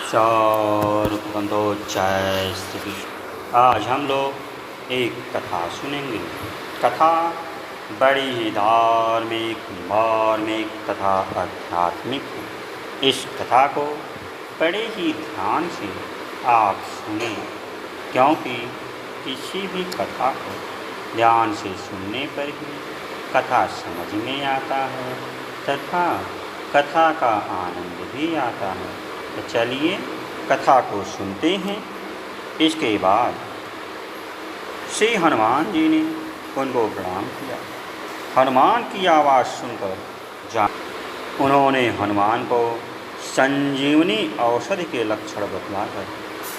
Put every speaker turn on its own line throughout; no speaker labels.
सर्वप्रथम तो जय श्री कृष्ण। आज हम लोग एक कथा सुनेंगे। कथा बड़ी ही धार्मिक तथा आध्यात्मिक है। इस कथा को बड़े ही ध्यान से आप सुनें, क्योंकि किसी भी कथा को ध्यान से सुनने पर ही कथा समझ में आता है तथा कथा का आनंद भी आता है। तो चलिए कथा को सुनते हैं। इसके बाद श्री हनुमान जी ने उनको प्रणाम किया। हनुमान की आवाज़ सुनकर उन्होंने हनुमान को संजीवनी औषधि के लक्षण बतलाकर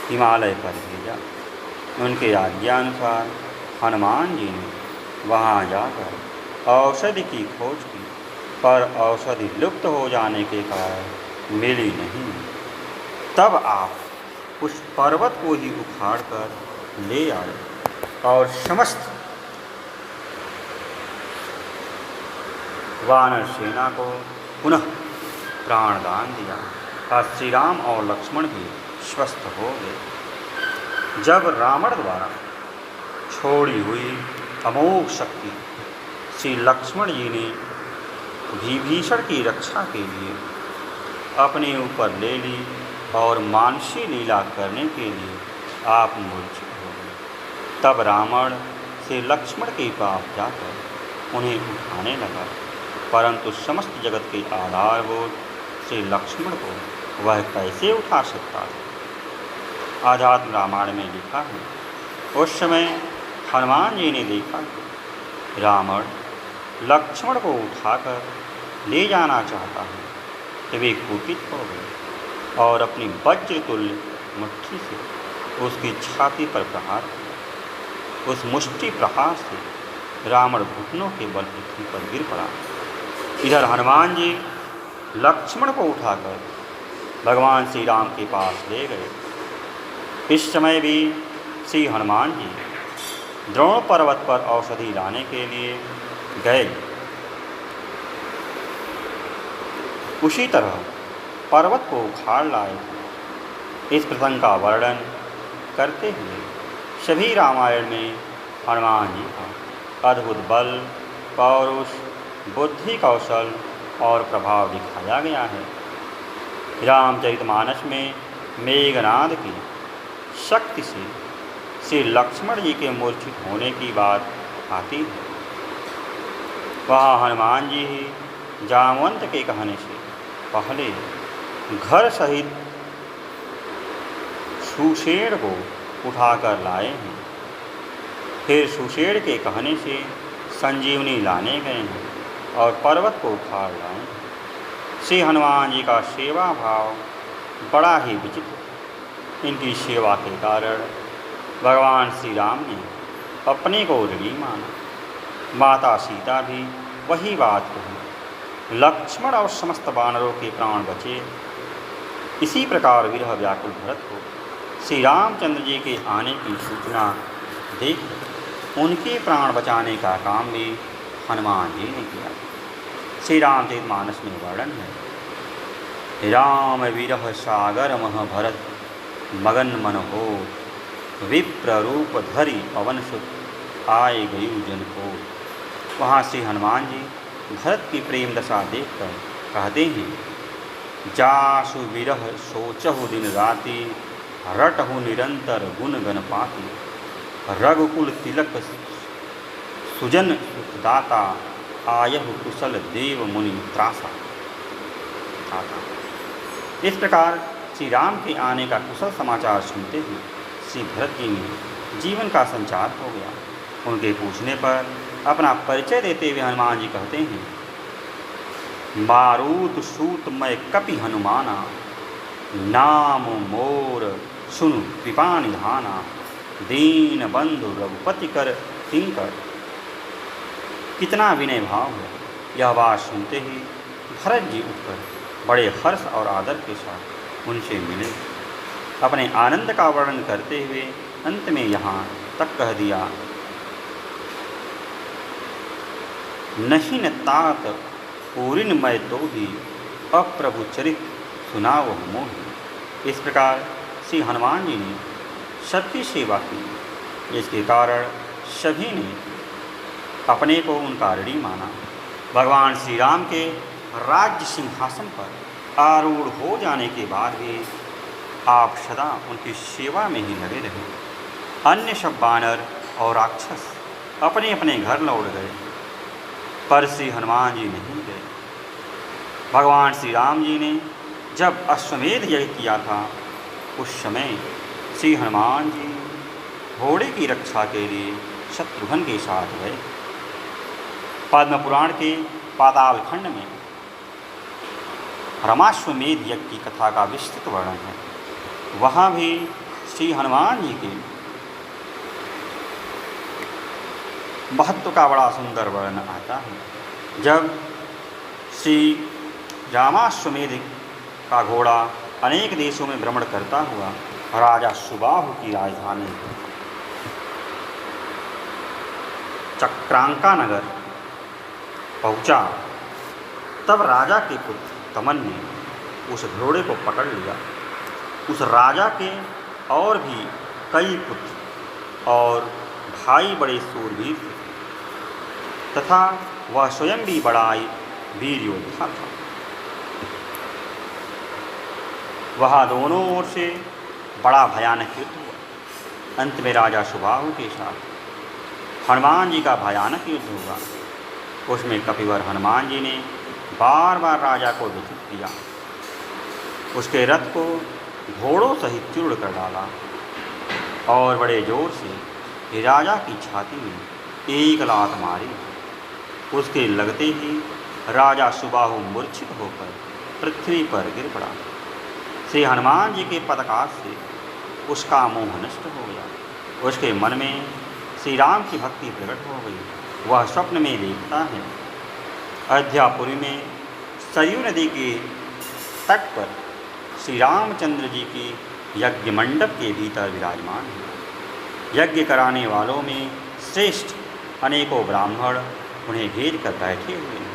हिमालय पर भेजा। उनके आज्ञानुसार हनुमान जी ने वहाँ जाकर औषधि की खोज की, पर औषधि लुप्त हो जाने के कारण मिली नहीं। तब आप उस पर्वत को ही उखाड़ कर ले आए और समस्त वानर सेना को पुनः प्राणदान दिया और श्री राम और लक्ष्मण भी स्वस्थ हो गए। जब रावण द्वारा छोड़ी हुई अमोघ शक्ति श्री लक्ष्मण जी ने विभीषण की रक्षा के लिए अपने ऊपर ले ली और मानुषी लीला करने के लिए आप मूर्छित हो गए, तब रावण से लक्ष्मण के पास जाकर उन्हें उठाने लगा, परंतु समस्त जगत के आधारभूत श्री लक्ष्मण को वह कैसे उठा सकता था। आध्यात्म रामायण में लिखा है, उस समय हनुमान जी ने देखा कि रावण लक्ष्मण को उठाकर ले जाना चाहता है, तो वे कुपित हो गए और अपनी वज्रतुल्य मुट्ठी से उसकी छाती पर प्रहार किया। उस मुष्टि प्रहार से रावण घुटनों के बल पृथ्वी पर गिर पड़ा। इधर हनुमान जी लक्ष्मण को उठाकर भगवान श्री राम के पास ले गए। इस समय भी श्री हनुमान जी द्रोण पर्वत पर औषधि लाने के लिए गए। उसी तरह पर्वत को उखाड़ लाए। इस प्रसंग का वर्णन करते हुए सभी रामायण में हनुमान जी का अद्भुत बल, पौरुष, बुद्धि, कौशल और प्रभाव दिखाया गया है। रामचरितमानस में मेघनाद की शक्ति से श्री लक्ष्मण जी के मूर्छित होने की बात आती है। वहाँ हनुमान जी ही जामवंत के कहने से पहले घर सहित सुषेण को उठाकर लाए हैं, फिर सुषेण के कहने से संजीवनी लाने गए हैं और पर्वत को उखाड़ लाए। श्री हनुमान जी का सेवा भाव बड़ा ही विचित्र। इनकी सेवा के कारण भगवान श्री राम ने अपने को ऋणी माना। माता सीता भी वही बात कही। लक्ष्मण और समस्त वानरों के प्राण बचे। इसी प्रकार विरह व्याकुल भरत को श्री रामचंद्र जी के आने की सूचना देख उनके प्राण बचाने का काम भी हनुमान जी ने किया। श्री रामचरितमानस में वर्णन है, राम विरह सागर मह भरत मगन मन हो, विप्र रूप धरि पवन सुत आए गयु जन को। वहाँ श्री हनुमान जी भरत की प्रेम दशा देखकर कहते हैं, जासु विरह सोचहु दिन राति, रटहु निरंतर गुण गण पाति, रघुकुल तिलक सुजन सुखदाता, आयहु कुशल देव मुनि त्रासा। इस प्रकार श्री राम के आने का कुशल समाचार सुनते ही श्री भरत जी में जीवन का संचार हो गया। उनके पूछने पर अपना परिचय देते हुए हनुमान जी कहते हैं, मारुत सूत मैं कपि हनुमाना, नाम मोर सुनु कृपा निधाना, दीन बंधु रघुपति कर किंकर। कितना विनय भाव है। यह बात सुनते ही भरत जी उठकर बड़े हर्ष और आदर के साथ उनसे मिले। अपने आनंद का वर्णन करते हुए अंत में यहाँ तक कह दिया, नहीं न तात पूरिन मैं तो ही अप्रभु चरित सुनावह मोहि। इस प्रकार श्री हनुमान जी ने सबकी सेवा की, जिसके कारण सभी ने अपने को उनका ऋणी माना। भगवान श्री राम के राज्य सिंहासन पर आरूढ़ हो जाने के बाद भी आप सदा उनकी सेवा में ही लगे रहे। अन्य सब वानर और राक्षस अपने अपने घर लौट गए, पर श्री हनुमान जी नहीं गए। भगवान श्री राम जी ने जब अश्वमेध यज्ञ किया था, उस समय श्री हनुमान जी घोड़े की रक्षा के लिए शत्रुघ्न के साथ गए। पद्म पुराण के पाताल खंड में रमाश्वमेध यज्ञ की कथा का विस्तृत वर्णन है। वहाँ भी श्री हनुमान जी के महत्व का बड़ा सुंदर वर्णन आता है। जब श्री रामाश्वमेध का घोड़ा अनेक देशों में भ्रमण करता हुआ राजा सुबाहु की राजधानी चक्रांका नगर पहुंचा, तब राजा के पुत्र तमन ने उस घोड़े को पकड़ लिया। उस राजा के और भी कई पुत्र और भाई बड़े शूरवीर थे, तथा वह स्वयं भी बड़ा वीर योद्धा था। वह दोनों ओर से बड़ा भयानक युद्ध हुआ। अंत में राजा सुबाहु के साथ हनुमान जी का भयानक युद्ध हुआ। उसमें कपिवर हनुमान जी ने बार बार राजा को विचित किया, उसके रथ को घोड़ों सहित चूर्ण कर डाला और बड़े जोर से राजा की छाती में एक लात मारी। उसके लगते ही राजा सुबाहु मूर्छित होकर पृथ्वी पर गिर पड़ा। श्री हनुमान जी के पदकाश से उसका मोह नष्ट हो गया। उसके मन में श्री राम की भक्ति प्रकट हो गई। वह स्वप्न में देखता है, अयोध्यापुरी में सरयू नदी के तट पर श्री रामचंद्र जी की यज्ञ मंडप के भीतर विराजमान है। यज्ञ कराने वालों में श्रेष्ठ अनेकों ब्राह्मण उन्हें घेर कर बैठे हुए हैं।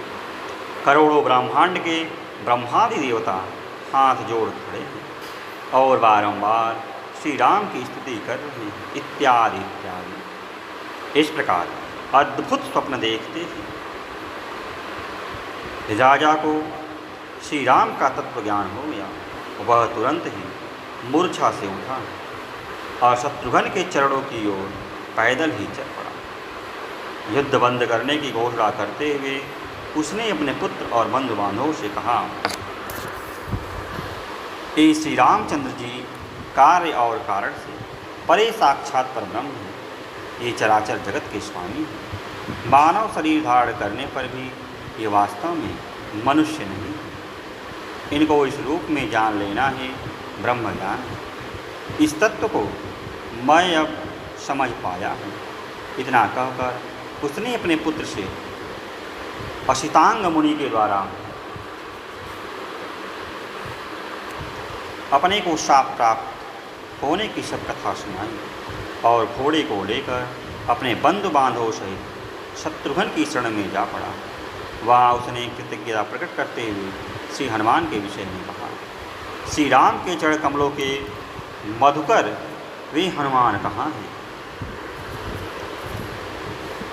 करोड़ों ब्रह्मांड के ब्रह्मादि देवता हाथ जोड़ खड़े हैं और बारंबार श्री राम की स्तुति कर रहे हैं, इत्यादि इत्यादि। इस प्रकार अद्भुत स्वप्न देखते ही राजा को श्री राम का तत्व ज्ञान हो गया। वह तुरंत ही मूर्छा से उठा और शत्रुघ्न के चरणों की ओर पैदल ही चल पड़ा। युद्ध बंद करने की घोषणा करते हुए उसने अपने पुत्र और बंधु बांधवों से कहा कि श्री रामचंद्र जी कार्य और कारण से परे साक्षात परब्रह्म हैं। ये चराचर जगत के स्वामी हैं। मानव शरीर धारण करने पर भी ये वास्तव में मनुष्य नहीं है। इनको इस रूप में जान लेना ही ब्रह्म ज्ञान है। इस तत्व को मैं अब समझ पाया हूँ। इतना कहकर उसने अपने पुत्र से अशितांग मुनि के द्वारा अपने को शाप प्राप्त होने की सब कथा सुनाई और घोड़े को लेकर अपने बंधु बांधवों सहित शत्रुघ्न की शरण में जा पड़ा। वहाँ उसने कृतज्ञता प्रकट करते हुए श्री हनुमान के विषय में कहा, श्री राम के चरण कमलों के मधुकर वे हनुमान कहाँ हैं?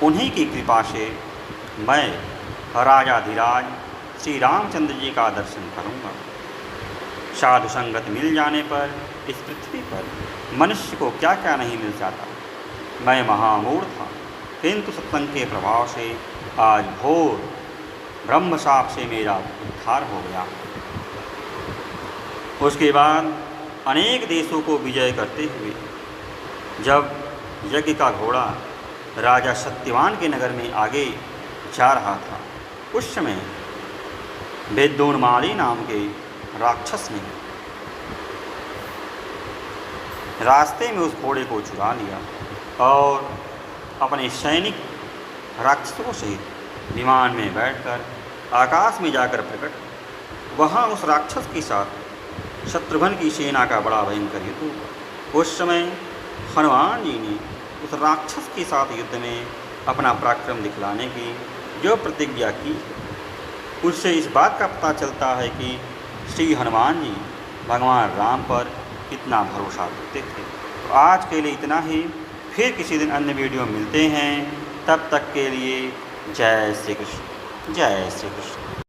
उन्हीं की कृपा से मैं राजाधिराज श्री रामचंद्र जी का दर्शन करूँगा। साधु संगत मिल जाने पर इस पृथ्वी पर मनुष्य को क्या क्या नहीं मिल जाता। मैं महामूढ़ था, किंतु सत्संग के प्रभाव से आज घोर ब्रह्म शाप से मेरा उद्धार हो गया। उसके बाद अनेक देशों को विजय करते हुए जब यज्ञ का घोड़ा राजा सत्यवान के नगर में आगे जा रहा था, उस समय वेदोन्माली नाम के राक्षस ने रास्ते में उस घोड़े को चुरा लिया और अपने सैनिक राक्षसों सहित विमान में बैठकर आकाश में जाकर प्रकट। वहाँ उस राक्षस के साथ शत्रुघ्न की सेना का बड़ा भयंकर युद्ध हुआ। उस समय हनुमान जी ने उस राक्षस के साथ युद्ध में अपना पराक्रम दिखलाने की जो प्रतिज्ञा की, उससे इस बात का पता चलता है कि श्री हनुमान जी भगवान राम पर कितना भरोसा रखते थे। तो आज के लिए इतना ही, फिर किसी दिन अन्य वीडियो मिलते हैं। तब तक के लिए जय श्री कृष्ण, जय श्री कृष्ण।